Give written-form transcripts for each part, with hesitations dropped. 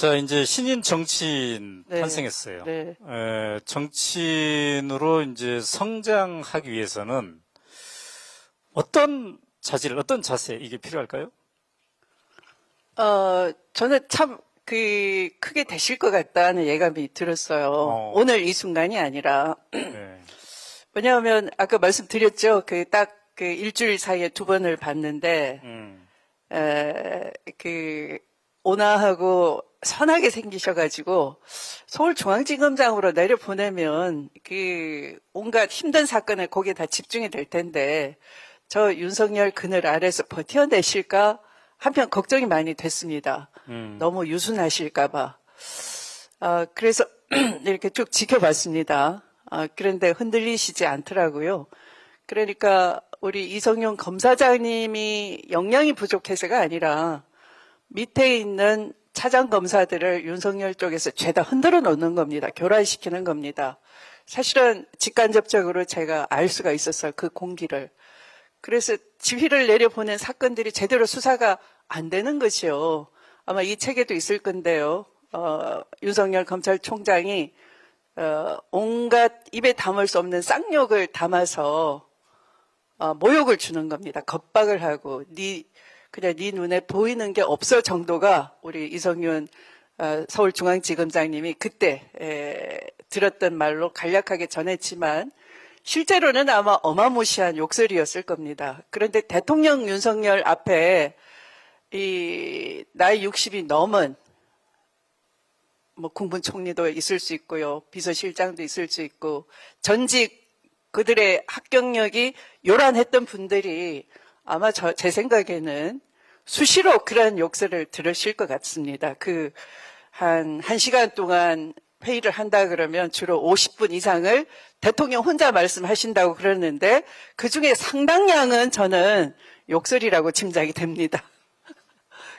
자, 이제 신인 정치인 네. 탄생했어요. 네. 정치인으로 이제 성장하기 위해서는 어떤 자질, 어떤 자세 이게 필요할까요? 저는 참, 크게 되실 것 같다는 예감이 들었어요. 오늘 이 순간이 아니라. 네. 왜냐하면, 아까 말씀드렸죠. 일주일 사이에 2번을 봤는데, 온화하고 선하게 생기셔가지고, 서울중앙지검장으로 내려보내면, 온갖 힘든 사건에 거기에 다 집중이 될 텐데, 저 윤석열 그늘 아래서 버텨내실까? 한편 걱정이 많이 됐습니다. 너무 유순하실까봐. 그래서 이렇게 쭉 지켜봤습니다. 그런데 흔들리시지 않더라고요. 그러니까 우리 이성윤 검사장님이 역량이 부족해서가 아니라 밑에 있는 차장 검사들을 윤석열 쪽에서 죄다 흔들어 놓는 겁니다. 교란시키는 겁니다. 사실은 직간접적으로 제가 알 수가 있었어요. 그 공기를. 그래서 지휘를 내려보낸 사건들이 제대로 수사가 안 되는 것이요. 아마 이 책에도 있을 건데요. 윤석열 검찰총장이 온갖 입에 담을 수 없는 쌍욕을 담아서 모욕을 주는 겁니다. 겁박을 하고 그냥 네 눈에 보이는 게 없어 정도가 우리 이성윤 서울중앙지검장님이 그때 들었던 말로 간략하게 전했지만 실제로는 아마 어마무시한 욕설이었을 겁니다. 그런데 대통령 윤석열 앞에 이 나이 60이 넘은 국무총리도 있을 수 있고요. 비서실장도 있을 수 있고 전직 그들의 합격력이 요란했던 분들이 아마 제 생각에는 수시로 그런 욕설을 들으실 것 같습니다. 한 1시간 동안 회의를 한다 그러면 주로 50분 이상을 대통령 혼자 말씀하신다고 그러는데 그중에 상당량은 저는 욕설이라고 짐작이 됩니다.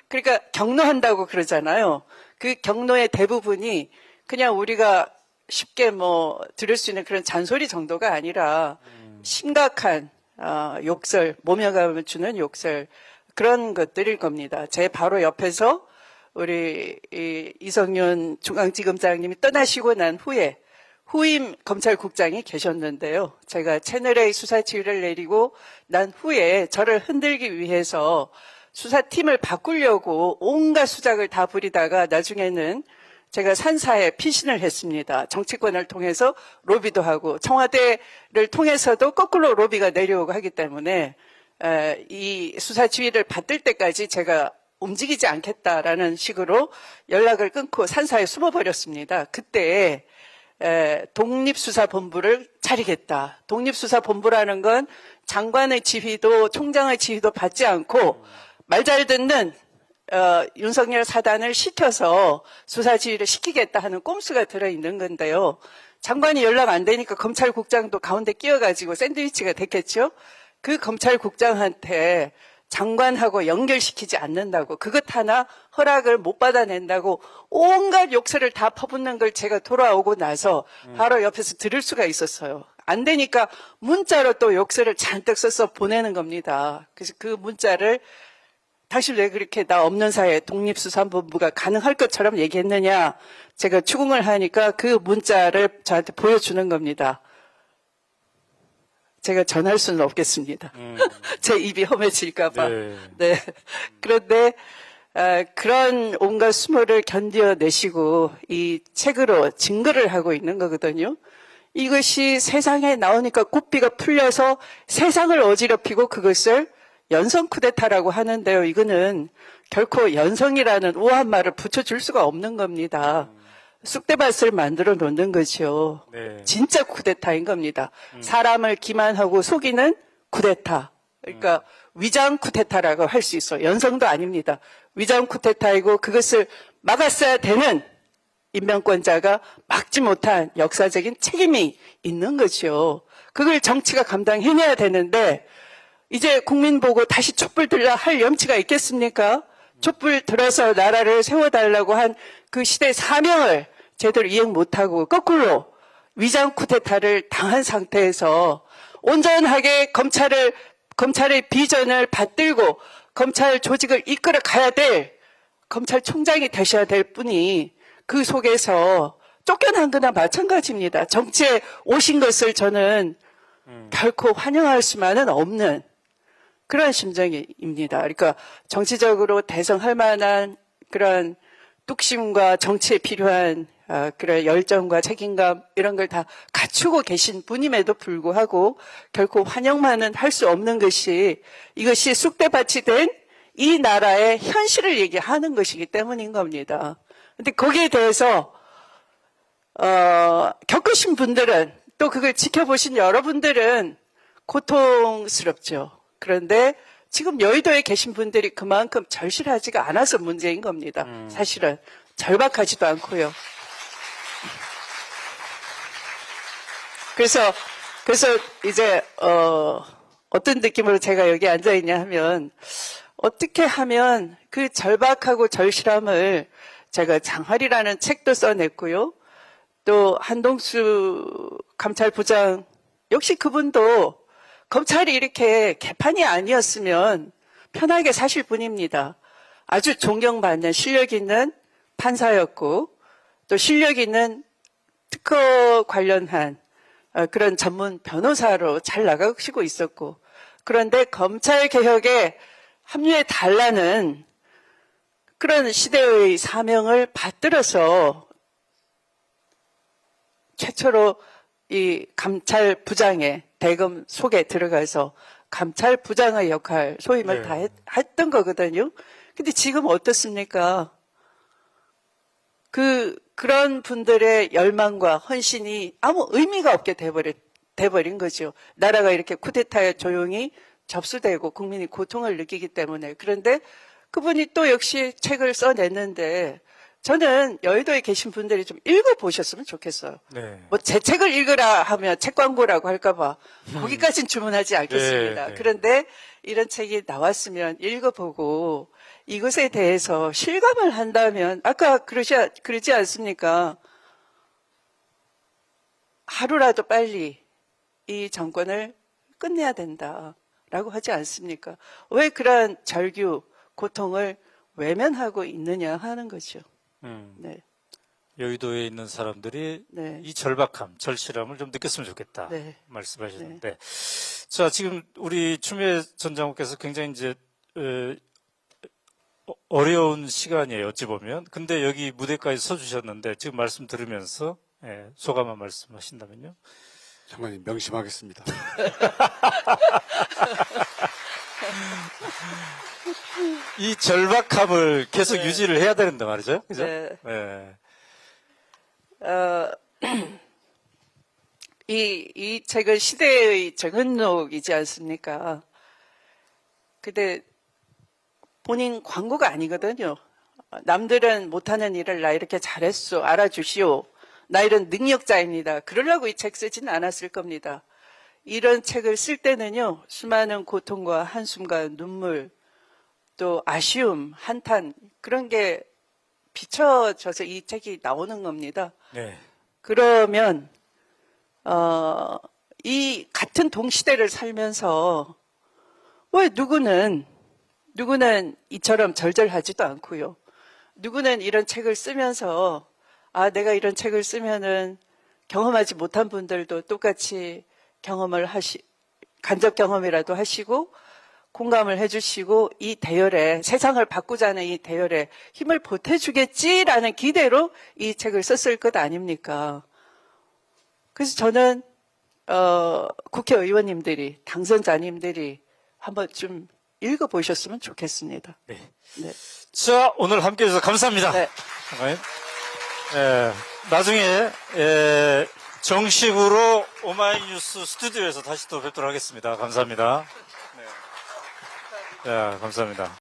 그러니까 격노한다고 그러잖아요. 그 격노의 대부분이 그냥 우리가 쉽게 들을 수 있는 그런 잔소리 정도가 아니라 심각한 욕설, 모멸감을 주는 욕설 그런 것들일 겁니다. 제 바로 옆에서 우리 이성윤 중앙지검장님이 떠나시고 난 후에 후임 검찰국장이 계셨는데요. 제가 채널A 수사 지휘를 내리고 난 후에 저를 흔들기 위해서 수사팀을 바꾸려고 온갖 수작을 다 부리다가 나중에는 제가 산사에 피신을 했습니다. 정치권을 통해서 로비도 하고 청와대를 통해서도 거꾸로 로비가 내려오고 하기 때문에 이 수사 지휘를 받을 때까지 제가 움직이지 않겠다라는 식으로 연락을 끊고 산사에 숨어버렸습니다. 그때 독립수사본부를 차리겠다. 독립수사본부라는 건 장관의 지휘도 총장의 지휘도 받지 않고 말 잘 듣는 윤석열 사단을 시켜서 수사 지휘를 시키겠다 하는 꼼수가 들어있는 건데요. 장관이 연락 안 되니까 검찰국장도 가운데 끼어가지고 샌드위치가 됐겠죠. 그 검찰국장한테 장관하고 연결시키지 않는다고 그것 하나 허락을 못 받아낸다고 온갖 욕설을 다 퍼붓는 걸 제가 돌아오고 나서 바로 옆에서 들을 수가 있었어요. 안 되니까 문자로 또 욕설을 잔뜩 써서 보내는 겁니다. 그래서 그 문자를 당신 왜 그렇게 나 없는 사이에 독립수사본부가 가능할 것처럼 얘기했느냐 제가 추궁을 하니까 그 문자를 저한테 보여주는 겁니다. 제가 전할 수는 없겠습니다. 제 입이 험해질까봐. 네. 그런데 그런 온갖 수모를 견뎌내시고 이 책으로 증거를 하고 있는 거거든요. 이것이 세상에 나오니까 꽃비가 풀려서 세상을 어지럽히고 그것을 연성 쿠데타라고 하는데요. 이거는 결코 연성이라는 우아한 말을 붙여줄 수가 없는 겁니다. 쑥대밭을 만들어 놓는 거죠. 네. 진짜 쿠데타인 겁니다. 사람을 기만하고 속이는 쿠데타. 그러니까 위장 쿠데타라고 할 수 있어요. 연성도 아닙니다. 위장 쿠데타이고 그것을 막았어야 되는 인명권자가 막지 못한 역사적인 책임이 있는 거죠. 그걸 정치가 감당해내야 되는데 이제 국민 보고 다시 촛불 들라 할 염치가 있겠습니까? 촛불 들어서 나라를 세워달라고 한 그 시대 사명을 제대로 이행 못하고 거꾸로 위장 쿠데타를 당한 상태에서 온전하게 검찰의 비전을 받들고 검찰 조직을 이끌어 가야 될 검찰총장이 되셔야 될 분이 그 속에서 쫓겨난 거나 마찬가지입니다. 정치에 오신 것을 저는 결코 환영할 수만은 없는 그런 심정입니다. 그러니까 정치적으로 대성할 만한 그런 뚝심과 정치에 필요한 그런 열정과 책임감 이런 걸 다 갖추고 계신 분임에도 불구하고 결코 환영만은 할 수 없는 것이 이것이 쑥대밭이 된 이 나라의 현실을 얘기하는 것이기 때문인 겁니다. 근데 거기에 대해서 겪으신 분들은 또 그걸 지켜보신 여러분들은 고통스럽죠. 그런데 지금 여의도에 계신 분들이 그만큼 절실하지가 않아서 문제인 겁니다. 사실은 절박하지도 않고요. 그래서 이제 어떤 느낌으로 제가 여기 앉아 있냐 하면 어떻게 하면 그 절박하고 절실함을 제가 장활이라는 책도 써냈고요. 또 한동수 감찰부장 역시 그분도 검찰이 이렇게 개판이 아니었으면 편하게 사실 뿐입니다. 아주 존경받는 실력 있는 판사였고 또 실력 있는 특허 관련한 그런 전문 변호사로 잘 나가시고 있었고 그런데 검찰 개혁에 합류해 달라는 그런 시대의 사명을 받들어서 최초로 이 감찰부장의 대검 속에 들어가서 감찰부장의 역할, 소위 말 다 했던 거거든요. 근데 지금 어떻습니까? 그런 분들의 열망과 헌신이 아무 의미가 없게 돼버린 거죠. 나라가 이렇게 쿠데타에 조용히 접수되고 국민이 고통을 느끼기 때문에. 그런데 그분이 또 역시 책을 써냈는데 저는 여의도에 계신 분들이 좀 읽어보셨으면 좋겠어요. 네. 뭐 제 책을 읽으라 하면 책 광고라고 할까봐 거기까지는 주문하지 않겠습니다. 네, 네. 그런데 이런 책이 나왔으면 읽어보고 이것에 대해서 실감을 한다면 아까 그러지 않습니까? 하루라도 빨리 이 정권을 끝내야 된다라고 하지 않습니까? 왜 그러한 절규, 고통을 외면하고 있느냐 하는 거죠. 네. 여의도에 있는 사람들이 네. 이 절박함, 절실함을 좀 느꼈으면 좋겠다 네. 말씀하셨는데, 자 지금 우리 추미애 전 장관께서 굉장히 이제 어려운 시간이에요 어찌 보면. 근데 여기 무대까지 서주셨는데 지금 말씀 들으면서 소감 한 말씀 하신다면요? 장관님 명심하겠습니다. 이 절박함을 계속 유지를 해야 되는데 말이죠, 그죠? 네. 네. 이 책은 시대의 정은록이지 않습니까? 근데 본인 광고가 아니거든요. 남들은 못하는 일을 나 이렇게 잘했어. 알아주시오. 나 이런 능력자입니다. 그러려고 이 책 쓰지는 않았을 겁니다. 이런 책을 쓸 때는요, 수많은 고통과 한숨과 눈물, 또 아쉬움, 한탄, 그런 게 비춰져서 이 책이 나오는 겁니다. 네. 그러면, 이 같은 동시대를 살면서, 왜 누구는 이처럼 절절하지도 않고요. 누구는 이런 책을 쓰면서, 내가 이런 책을 쓰면은 경험하지 못한 분들도 똑같이 간접 경험이라도 하시고, 공감을 해주시고, 이 대열에, 세상을 바꾸자는 이 대열에 힘을 보태주겠지라는 기대로 이 책을 썼을 것 아닙니까? 그래서 저는, 국회의원님들이, 당선자님들이 한번 좀 읽어보셨으면 좋겠습니다. 네. 네. 자, 오늘 함께 해주셔서 감사합니다. 네. 장관님. 나중에, 정식으로 오마이뉴스 스튜디오에서 다시 또 뵙도록 하겠습니다. 감사합니다. 네. 감사합니다.